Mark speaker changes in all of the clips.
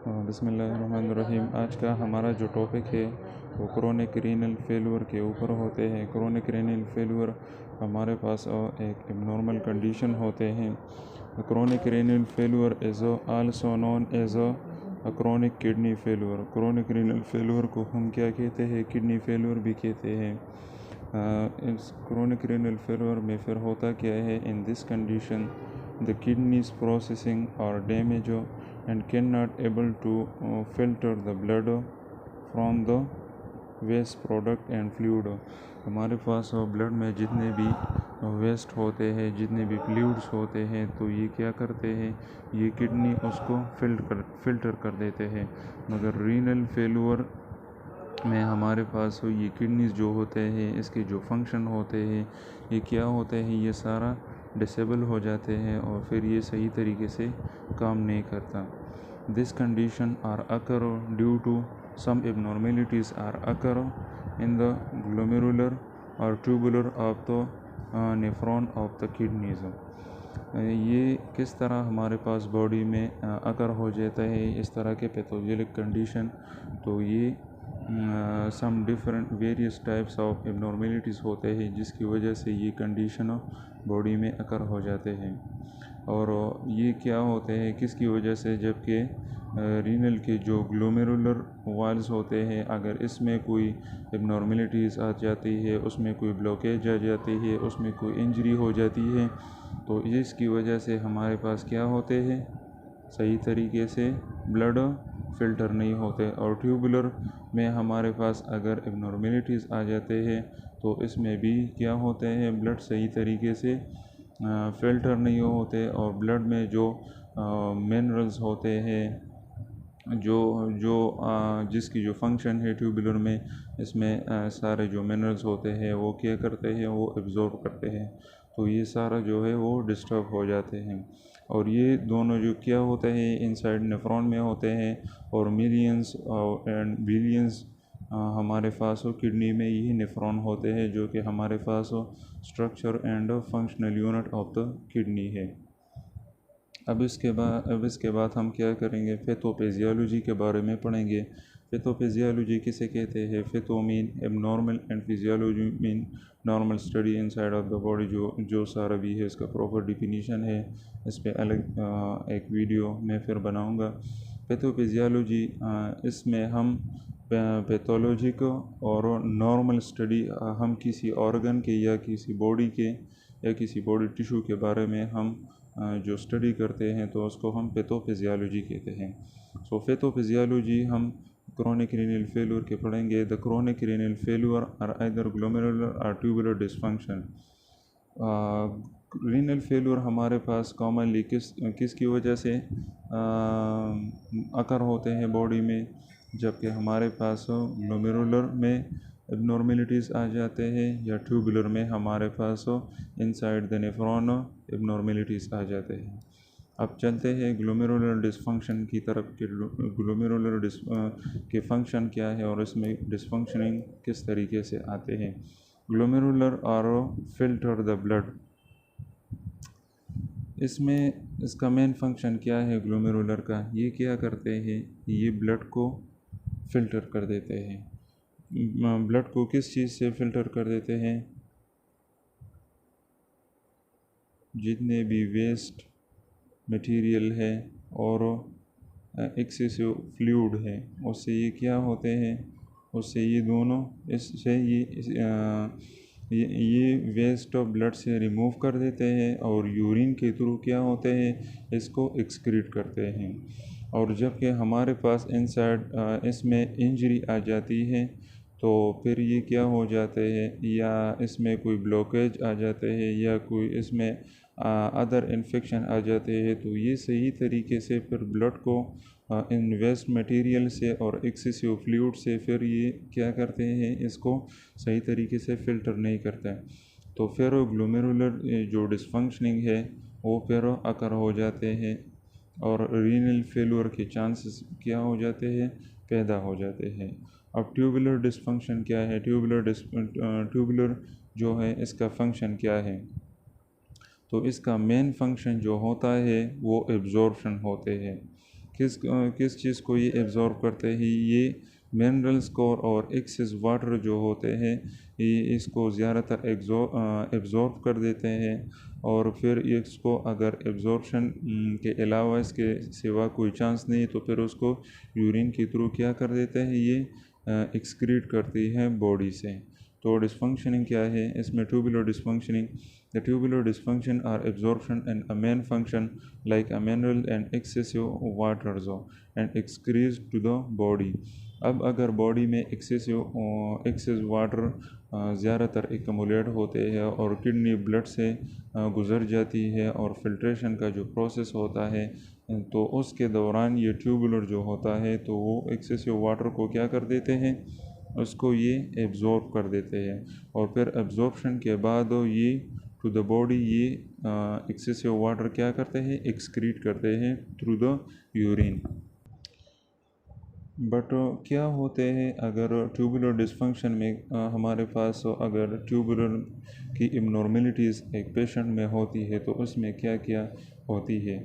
Speaker 1: बिस्मिल्लाहिर्रहमानिर्रहीम। आज का हमारा जो टॉपिक है वो क्रोनिक रीनल फेलुअर के ऊपर होते हैं। क्रोनिक रीनल फेलुअर हमारे पास एक एबनॉर्मल कंडीशन होते हैं। Chronic renal failure is also known as a chronic kidney failure. Chronic renal failure को हम क्या कहते हैं? किडनी फेलुअर भी कहते हैं। इस क्रोनिक रीनल फेलुअर में फिर होता क्या है? In this condition the kidneys processing और damage and cannot able to filter the blood from the waste product and fluid। हमारे पास ब्लड में जितने भी वेस्ट होते हैं, जितने भी फ्लूइड्स होते हैं, तो ये क्या करते हैं? ये किडनी उसको फिल्टर कर देते हैं। मगर रीनल फेलुअर में हमारे पास ये किडनीज जो होते हैं, इसके जो फंक्शन होते हैं, ये क्या होते हैं? ये सारा डिसेबल हो जाते हैं और फिर ये सही तरीके से काम नहीं करता। This condition are occur due to some abnormalities are occur in the glomerular और tubular of the nephron of the kidneys. ये किस तरह हमारे पास बॉडी में अकर हो जाता है इस तरह के पैथोजेनिक कंडीशन? तो ये some different various types of abnormalities होते हैं जिसकी वजह से ये कंडीशन बॉडी में अकर हो जाते हैं। और ये क्या होते हैं, किसकी वजह से? जबकि रीनल के जो ग्लोमेरुलर वाल्स होते हैं, अगर इसमें कोई एबनॉर्मेलिटीज़ आ जाती है, उसमें कोई ब्लॉकेज आ जाती है, उसमें कोई इंजरी हो जाती है, तो इसकी वजह से हमारे पास क्या होते हैं? सही तरीके से ब्लड फ़िल्टर नहीं होते। और ट्यूबुलर में हमारे पास अगर एबनॉर्मेलिटीज़ आ जाते हैं तो इसमें भी क्या होते हैं? ब्लड सही तरीके से फ़िल्टर नहीं होते और ब्लड में जो मिनरल्स होते हैं, जिसकी जो फंक्शन है ट्यूबुलर में, इसमें सारे जो मिनरल्स होते हैं वो क्या करते हैं? वो एब्जॉर्ब करते हैं। तो ये सारा जो है वो डिस्टर्ब हो जाते हैं। और ये दोनों जो क्या होते हैं इनसाइड नेफ्रॉन में होते हैं, और मिलियंस एंड बिलियंस हमारे पास किडनी में यही नेफ्रॉन होते हैं जो कि हमारे पास structure and functional unit of the kidney है। अब इसके बाद हम क्या करेंगे? पैथोफिजियोलॉजी के बारे में पढ़ेंगे। पैथोफिजियोलॉजी किसे कहते हैं? Patho mean abnormal and physiology mean normal study inside of the body. जो सारा भी है इसका प्रॉपर डिफिनीशन है, इस पर अलग एक वीडियो मैं फिर बनाऊंगा। पैथोफिजियोलॉजी इसमें हम पैथोलॉजी को और नॉर्मल स्टडी हम किसी ऑर्गन के या किसी बॉडी के या किसी बॉडी टिश्यू के बारे में हम जो स्टडी करते हैं तो उसको हम पैथोफिजियोलॉजी कहते हैं। सो पैथोफिजियोलॉजी हम क्रोनिक रीनल फेलुअर के पढ़ेंगे। The chronic renal failure are either glomerular और ट्यूबुलर डिसफंक्शन। रीनल फेलुअर हमारे पास कॉमनली किसकी वजह से अकर होते हैं बॉडी में? जबकि हमारे पास ग्लोमेरुलर में एबनॉर्मेलिटीज़ आ जाते हैं या ट्यूबुलर में हमारे पास इनसाइड द नेफ्रॉन एबनॉर्मेलिटीज़ आ जाते हैं। अब चलते हैं ग्लोमेरुलर डिसफंक्शन की तरफ कि ग्लोमेरुलर के फंक्शन क्या है और इसमें डिसफंक्शनिंग किस तरीके से आते हैं। Glomerular are filter the blood. इसमें इसका मेन फंक्शन क्या है ग्लोमेरुलर का? ये क्या करते हैं? ये ब्लड को फ़िल्टर कर देते हैं। ब्लड को किस चीज़ से फ़िल्टर कर देते हैं? जितने भी वेस्ट मटेरियल है और एक्सेसिव फ्लूइड है, उससे ये क्या होते हैं? उससे ये दोनों इससे ये वेस्ट ऑफ ब्लड से रिमूव कर देते हैं और यूरिन के थ्रू क्या होते हैं? इसको एक्सक्रीट करते हैं। और जबकि हमारे पास इनसाइड इसमें इंजरी आ जाती है तो फिर ये क्या हो जाते हैं? या इसमें कोई ब्लॉकेज आ जाते हैं या कोई इसमें अदर इन्फेक्शन आ जाते हैं, तो ये सही तरीके से फिर ब्लड को इन वेस्ट मटेरियल से और एक्सेसिव फ्लूइड से फिर ये क्या करते हैं? इसको सही तरीके से फ़िल्टर नहीं करते हैं। तो फिर ग्लोमेरुलर जो डिसफंक्शनिंग है वो फिर अकर हो जाते हैं और रीनल फेलुअर के चांसेस क्या हो जाते हैं? पैदा हो जाते हैं। अब ट्यूबुलर डिसफंक्शन क्या है? ट्यूबुलर जो है इसका फंक्शन क्या है? तो इसका मेन फंक्शन जो होता है वो एब्जॉर्प्शन होते हैं। किस चीज़ को ये एब्ज़ॉर्ब करते हैं, ये मिनरल्स को और एक्सेस वाटर जो होते हैं ये इसको ज़्यादातर एब्ज़ॉर्ब कर देते हैं। और फिर इसको अगर एब्ज़ॉर्प्शन के अलावा इसके सिवा कोई चांस नहीं तो फिर उसको यूरिन के थ्रू क्या कर देते हैं, ये एक्सक्रीट करती है बॉडी से। तो डिसफंक्शनिंग क्या है इसमें? Tubular dysfunctioning, the tubular dysfunction are absorption and a main function like a mineral and excessive water जो and excretes to the body. अब अगर बॉडी में एक्सेस वाटर ज़्यादातर एकमुलेट होते हैं और किडनी ब्लड से गुज़र जाती है और फिल्ट्रेशन का जो प्रोसेस होता है तो उसके दौरान ये ट्यूबुलर जो होता है तो वो एक्सेसिव वाटर को क्या कर देते हैं, उसको ये एब्ज़ॉर्ब कर देते हैं। और फिर एब्ज़ॉर्प्शन के बाद ये टू द बॉडी ये एक्सेसिव वाटर क्या करते हैं, एक्सक्रीट करते हैं थ्रू द यूरिन। बट क्या होते हैं अगर ट्यूबुलर डिसफंक्शन में हमारे पास अगर ट्यूबुलर की इबनॉर्मेलिटीज़ एक पेशेंट में होती है तो उसमें क्या क्या होती है,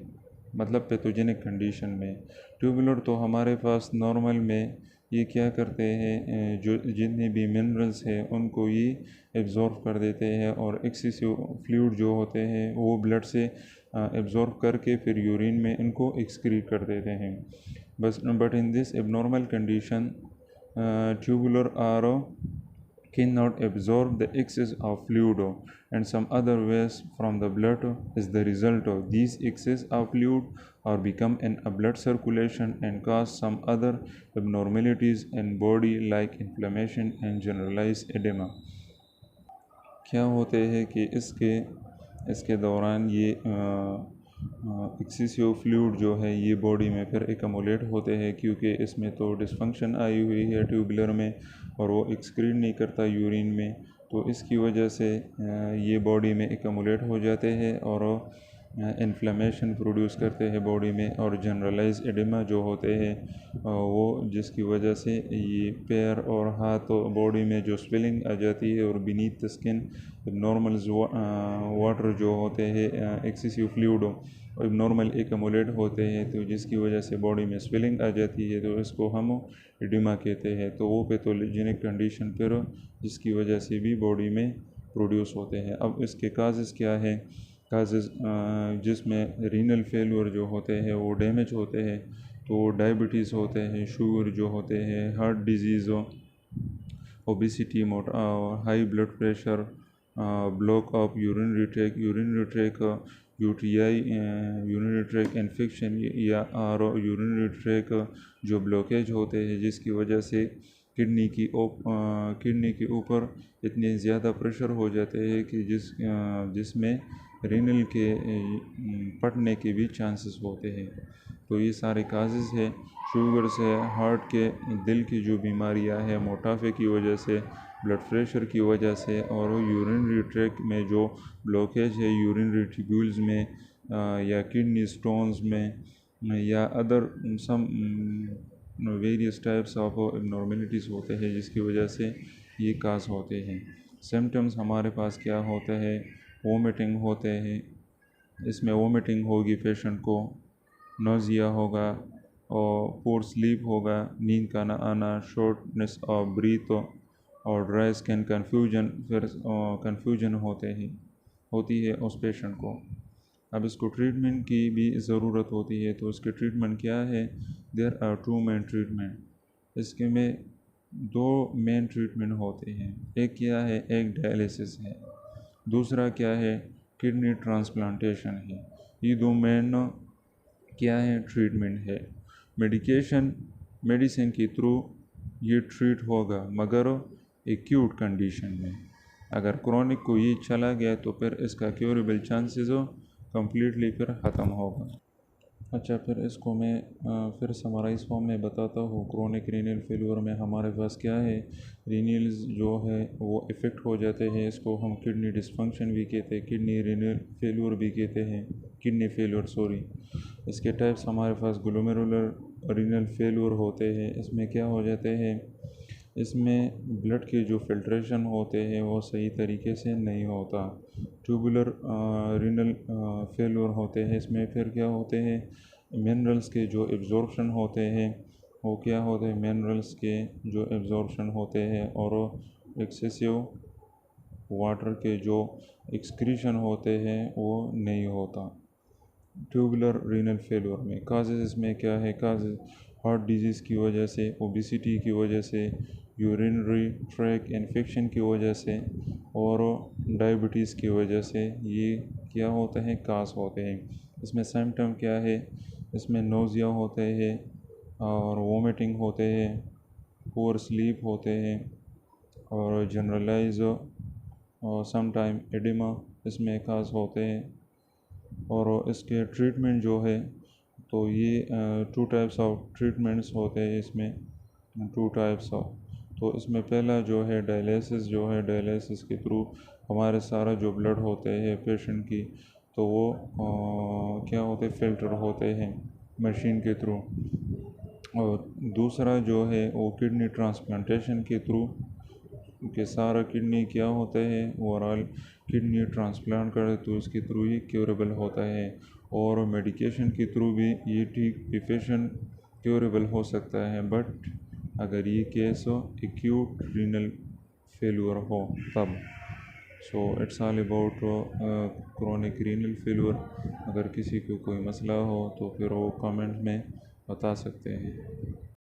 Speaker 1: मतलब पैथोजेनिक कंडीशन में। ट्यूबुलर तो हमारे पास नॉर्मल में ये क्या करते हैं, जो जितने भी मिनरल्स हैं उनको ये एब्ज़ॉर्ब कर देते हैं और एक्सेसिव फ्लूइड जो होते हैं वो ब्लड से एब्ज़ॉर्ब करके फिर यूरिन में इनको एक्सक्रीट कर देते हैं। But in this abnormal condition, tubular RO cannot absorb the excess of fluid and some other waste from the blood is the result of these excess of fluid or become in a blood circulation and cause some other abnormalities in body like inflammation and generalized edema। क्या होते हैं कि इसके दौरान ये excessive fluid जो है ये बॉडी में फिर एकमुलेट होते हैं क्योंकि इसमें तो डिसफंक्शन आई हुई है ट्यूबुलर में और वो एक्सक्रीट नहीं करता यूरिन में, तो इसकी वजह से ये बॉडी में एकमुलेट हो जाते हैं और इन्फ्लेमेशन प्रोड्यूस करते हैं बॉडी में और जनरलाइज एडिमा जो होते हैं वो जिसकी वजह से ये पैर और हाथ और बॉडी में जो स्वेलिंग आ जाती है और beneath the skin normal water जो होते हैं एक्सेसिव फ्लूइड नॉर्मल एकमुलेट होते हैं तो जिसकी वजह से बॉडी में स्वेलिंग आ जाती है तो इसको हम एडिमा कहते हैं। तो वो पैथोजेनिक कंडीशन फिर जिसकी वजह से भी बॉडी में प्रोड्यूस होते हैं। अब इसके काजेज़ क्या है? काजेज़ जिसमें रीनल फेलियर जो होते हैं वो डैमेज होते हैं, तो डायबिटीज़ होते हैं, शुगर जो होते हैं, heart disease, obesity, high blood pressure, block of urinary track UTI, urinary track infection या यूरिनरी ट्रैक जो ब्लॉकेज होते हैं जिसकी वजह से किडनी के ऊपर इतने ज़्यादा प्रेशर हो जाते हैं कि जिसमें रीनल के फटने के भी चांसेस होते हैं। तो ये सारे काजेज़ है। शुगर से, हार्ट के, दिल की जो बीमारियां हैं, मोटापे की वजह से, ब्लड प्रेशर की वजह से और यूरिनरी ट्रैक में जो ब्लॉकेज है यूरिनरी ट्यूब्यूल्स में या किडनी स्टोन्स में या other some various types of abnormalities होते हैं जिसकी वजह से ये काज होते हैं। सिम्टम्स हमारे पास क्या होते हैं? वोमिटिंग होते हैं, इसमें वोमिटिंग होगी पेशेंट को, नोज़िया होगा और पुअर स्लीप होगा, नींद का ना आना, शॉर्टनेस ऑफ ब्रीथ और ड्राई स्किन, कन्फ्यूजन होती है उस पेशेंट को। अब इसको ट्रीटमेंट की भी ज़रूरत होती है, तो इसके ट्रीटमेंट क्या है? There are 2 main treatment. इसके में 2 मेन ट्रीटमेंट होते हैं। एक क्या है? एक डायलिसिस है, दूसरा क्या है? किडनी ट्रांसप्लांटेशन है। ये 2 मेन क्या है? ट्रीटमेंट है। मेडिसिन के थ्रू ये ट्रीट होगा मगर एक्यूट कंडीशन में। अगर क्रोनिक को ये चला गया तो फिर इसका क्योरेबल चांसेस कम्प्लीटली फिर ख़त्म होगा। अच्छा, फिर इसको मैं फिर समराइज़ फॉर्म में बताता हूँ। क्रोनिक रीनल फेलियर में हमारे पास क्या है? रीनल्स जो है वो इफ़ेक्ट हो जाते हैं, इसको हम किडनी डिसफंक्शन भी कहते हैं, किडनी रीनल फेलियर भी कहते हैं, किडनी फेलियर सॉरी। इसके टाइप्स हमारे पास ग्लोमेरुलर रीनल फेलियर होते हैं। इसमें क्या हो जाते हैं? इसमें ब्लड के जो फिल्ट्रेशन होते हैं वो सही तरीके से नहीं होता। ट्यूबुलर रीनल फेलियर होते हैं, इसमें फिर क्या होते हैं? मिनरल्स के जो एब्जॉर्प्शन होते हैं वो क्या होते हैं, मिनरल्स के जो एब्जॉर्प्शन होते हैं और एक्सेसिव वाटर के जो एक्सक्रीशन होते हैं वो नहीं होता। ट्यूबुलर रीनल फेलियर में काजेज़ इसमें क्या है, काजेज़ हार्ट डिजीज़ की वजह से, ओबिसिटी की वजह से, यूरिनरी ट्रैक इन्फेक्शन की वजह से और डायबिटीज़ की वजह से ये क्या होते हैं, काज होते हैं। इसमें सिम्टम क्या है, इसमें नोज़िया होते हैं और वोमिटिंग होते हैं, पुअर स्लीप होते हैं और जनरलाइज और समटाइम एडिमा इसमें काज होते हैं। और इसके ट्रीटमेंट जो है तो ये 2 टाइप्स ऑफ ट्रीटमेंट्स होते हैं इसमें, 2 टाइप्स ऑफ। तो इसमें पहला जो है डायलिसिस, जो है डायलिसिस के थ्रू हमारे सारा जो ब्लड होते हैं पेशेंट की तो वो क्या होते हैं, फ़िल्टर होते हैं मशीन के थ्रू। और दूसरा जो है वो किडनी ट्रांसप्लांटेशन के थ्रू, कि सारा किडनी क्या होता है, ओवरऑल किडनी ट्रांसप्लांट करे तो इसके थ्रू ही क्योरेबल होता है। और मेडिकेशन के थ्रू भी ये ठीक पेशेंट क्योरेबल हो सकता है, बट अगर ये केस हो एक्यूट रीनल फेलियर हो तब। So it's all about chronic renal failure. अगर किसी को कोई मसला हो तो फिर वो कमेंट में बता सकते हैं।